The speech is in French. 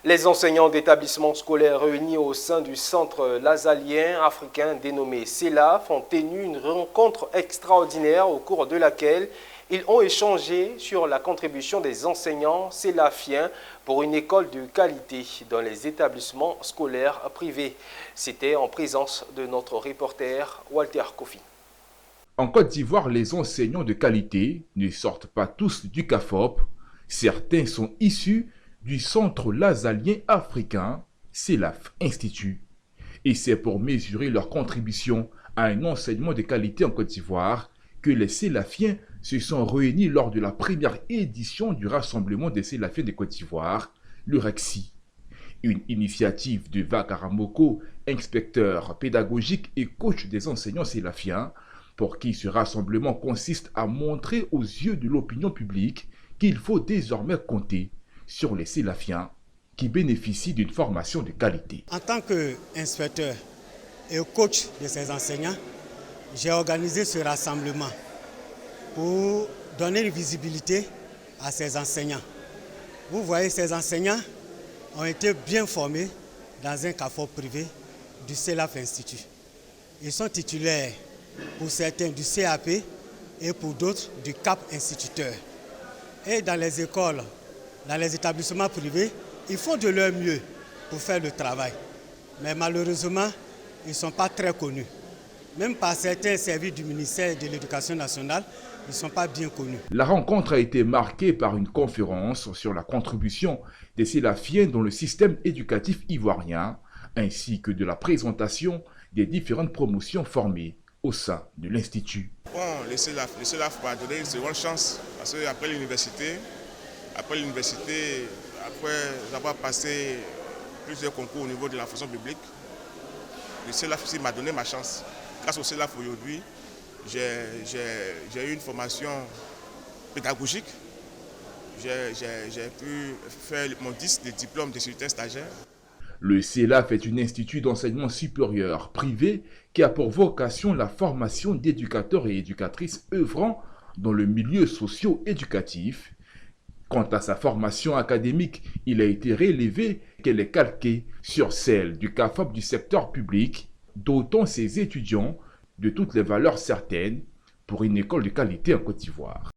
Les enseignants d'établissements scolaires réunis au sein du Centre lazalien africain dénommé CELAF ont tenu une rencontre extraordinaire au cours de laquelle ils ont échangé sur la contribution des enseignants célafiens pour une école de qualité dans les établissements scolaires privés. C'était en présence de notre reporter Walter Kofi. En Côte d'Ivoire, les enseignants de qualité ne sortent pas tous du CAFOP. Certains sont issus du Centre lazalien africain, CELAF Institut. Et c'est pour mesurer leur contribution à un enseignement de qualité en Côte d'Ivoire que les Célafiens se sont réunis lors de la première édition du Rassemblement des Célafiens de Côte d'Ivoire, le RECSI. Une initiative de Vakaramoko, inspecteur pédagogique et coach des enseignants célafiens, pour qui ce rassemblement consiste à montrer aux yeux de l'opinion publique qu'il faut désormais compter sur les Célafiens qui bénéficient d'une formation de qualité. En tant qu'inspecteur et coach de ces enseignants, j'ai organisé ce rassemblement pour donner une visibilité à ces enseignants. Vous voyez, ces enseignants ont été bien formés dans un CAFOP privé du CELAF Institut. Ils sont titulaires pour certains du CAP et pour d'autres du CAP instituteur. Et dans les écoles, dans les établissements privés, ils font de leur mieux pour faire le travail. Mais malheureusement, ils ne sont pas très connus. Même par certains services du ministère de l'Éducation nationale, ils ne sont pas bien connus. La rencontre a été marquée par une conférence sur la contribution des Célafiens dans le système éducatif ivoirien, ainsi que de la présentation des différentes promotions formées au sein de l'Institut. Bon, le CELAF m'a donné une seconde chance, parce qu'après l'université, après avoir passé plusieurs concours au niveau de la fonction publique, le CELAF aussi m'a donné ma chance. Grâce au CELAF aujourd'hui, j'ai eu une formation pédagogique. J'ai pu faire mon diplôme de secrétaire stagiaire. Le CELAF est un institut d'enseignement supérieur privé qui a pour vocation la formation d'éducateurs et éducatrices œuvrant dans le milieu socio-éducatif. Quant à sa formation académique, il a été relevé qu'elle est calquée sur celle du CAFOP du secteur public, dotant ses étudiants de toutes les valeurs certaines pour une école de qualité en Côte d'Ivoire.